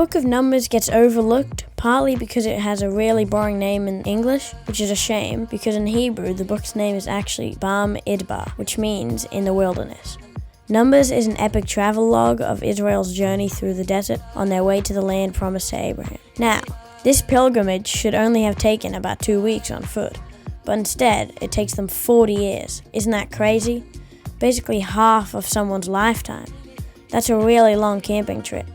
book of Numbers gets overlooked, partly because it has a really boring name in English, which is a shame, because in Hebrew the book's name is actually 𝗪𝗪𝗪, which means in the wilderness. Numbers is an epic travelogue of Israel's journey through the desert on their way to the land promised to Abraham. Now, this pilgrimage should only have taken about 2 weeks on foot, but instead it takes them 40 years. Isn't that crazy? Basically half of someone's lifetime. That's a really long camping trip,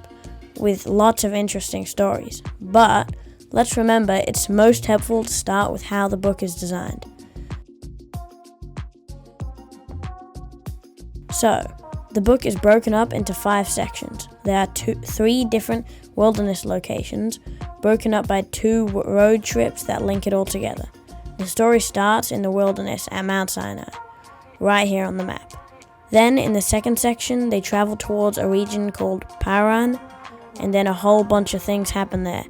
with lots of interesting stories. But let's remember it's most helpful to start with how the book is designed. So, the book is broken up into 5 sections. There are 3 different wilderness locations, broken up by 2 road trips that link it all together. The story starts in the wilderness at Mount Sinai, right here on the map. Then, in the second section, they travel towards a region called Paran, and then a whole bunch of things happen there,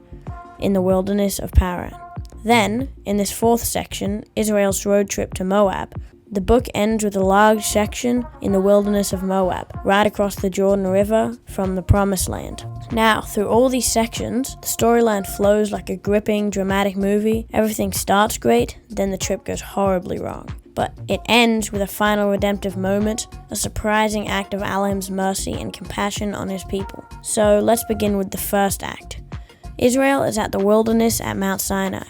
in the wilderness of Paran. Then, in this 4th section, Israel's road trip to Moab, the book ends with a large section in the wilderness of Moab, right across the Jordan River from the Promised Land. Now, through all these sections, the storyline flows like a gripping, dramatic movie. Everything starts great, then the trip goes horribly wrong. But it ends with a final redemptive moment, a surprising act of Elohim's mercy and compassion on his people. So let's begin with the first act. Israel is at the wilderness at Mount Sinai.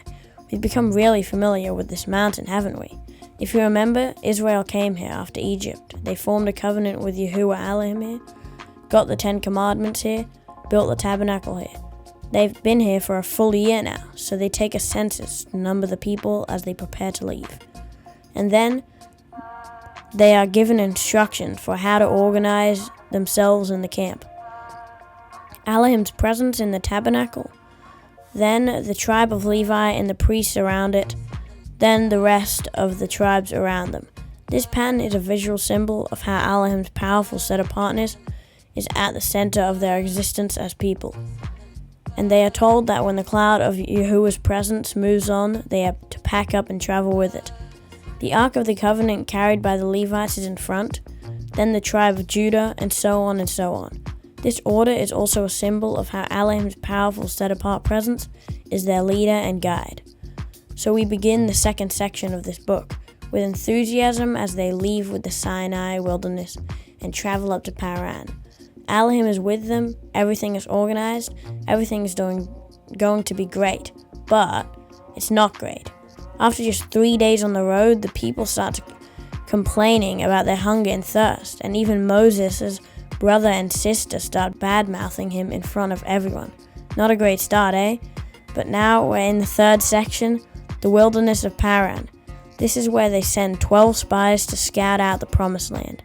We've become really familiar with this mountain, haven't we? If you remember, Israel came here after Egypt. They formed a covenant with Yahuah Elohim here, got the 10 Commandments here, built the tabernacle here. They've been here for a full year now, so they take a census to number the people as they prepare to leave. And then they are given instructions for how to organize themselves in the camp. Elohim's presence in the tabernacle, then the tribe of Levi and the priests around it, then the rest of the tribes around them. This pattern is a visual symbol of how Elohim's powerful set-apartness is at the center of their existence as people. And they are told that when the cloud of Yahuwah's presence moves on, they have to pack up and travel with it. The Ark of the Covenant carried by the Levites is in front, then the tribe of Judah, and so on and so on. This order is also a symbol of how Elohim's powerful set-apart presence is their leader and guide. So we begin the second section of this book with enthusiasm as they leave with the Sinai wilderness and travel up to Paran. Elohim is with them, everything is organized, everything is going to be great, but it's not great. After just 3 days on the road, the people start complaining about their hunger and thirst, and even Moses' brother and sister start bad-mouthing him in front of everyone. Not a great start, eh? But now we're in the 3rd section, the wilderness of Paran. This is where they send 12 spies to scout out the promised land.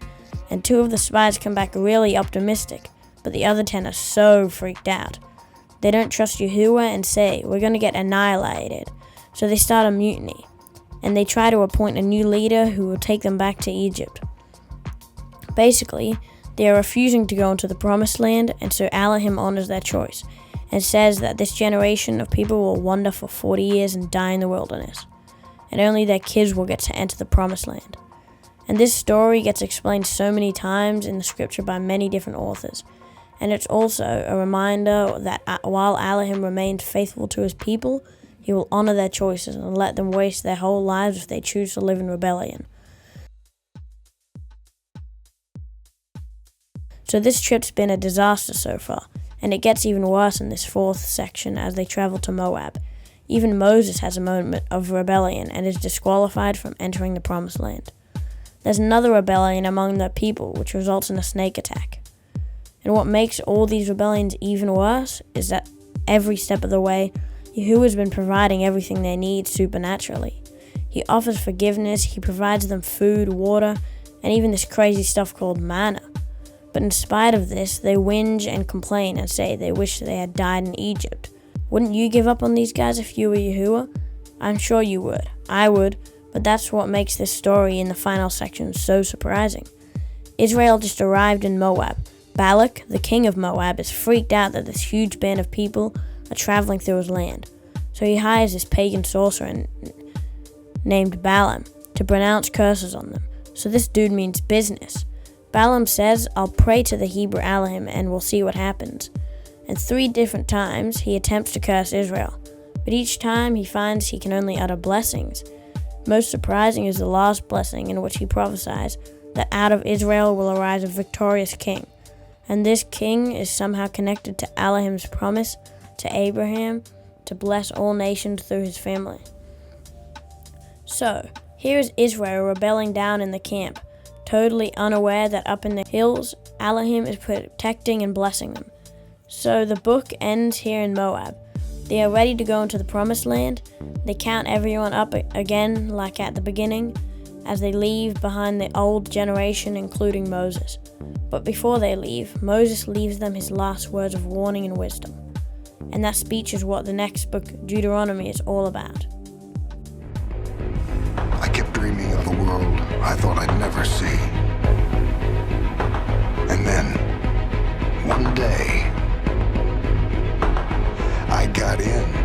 And 2 of the spies come back really optimistic, but the other 10 are so freaked out. They don't trust Yahuah and say, we're going to get annihilated. So they start a mutiny, and they try to appoint a new leader who will take them back to Egypt. Basically, they are refusing to go into the promised land, and so Elohim honors their choice, and says that this generation of people will wander for 40 years and die in the wilderness, and only their kids will get to enter the promised land. And this story gets explained so many times in the scripture by many different authors, and it's also a reminder that while Elohim remains faithful to his people, he will honor their choices and let them waste their whole lives if they choose to live in rebellion. So this trip's been a disaster so far, and it gets even worse in this 4th section as they travel to Moab. Even Moses has a moment of rebellion and is disqualified from entering the promised land. There's another rebellion among the people, which results in a snake attack. And what makes all these rebellions even worse is that every step of the way, Yahuwah has been providing everything they need supernaturally. He offers forgiveness, he provides them food, water, and even this crazy stuff called manna. But in spite of this, they whinge and complain and say they wish they had died in Egypt. Wouldn't you give up on these guys if you were Yahuwah? I'm sure you would. I would, but that's what makes this story in the final section so surprising. Israel just arrived in Moab. Balak, the king of Moab, is freaked out that this huge band of people are traveling through his land. So he hires this pagan sorcerer named Balaam to pronounce curses on them. So this dude means business. Balaam says, I'll pray to the Hebrew Elohim and we'll see what happens. and 3 different times he attempts to curse Israel, but each time he finds he can only utter blessings. Most surprising is the last blessing, in which he prophesies that out of Israel will arise a victorious king, and this king is somehow connected to Elohim's promise to Abraham to bless all nations through his family. So, here is Israel rebelling down in the camp, totally unaware that up in the hills, Elohim is protecting and blessing them. So the book ends here in Moab. They are ready to go into the promised land. They count everyone up again like at the beginning, as they leave behind the old generation, including Moses. But before they leave, Moses leaves them his last words of warning and wisdom. And that speech is what the next book, Deuteronomy, is all about. I kept dreaming of a world I thought I'd never see. And then, one day, I got in.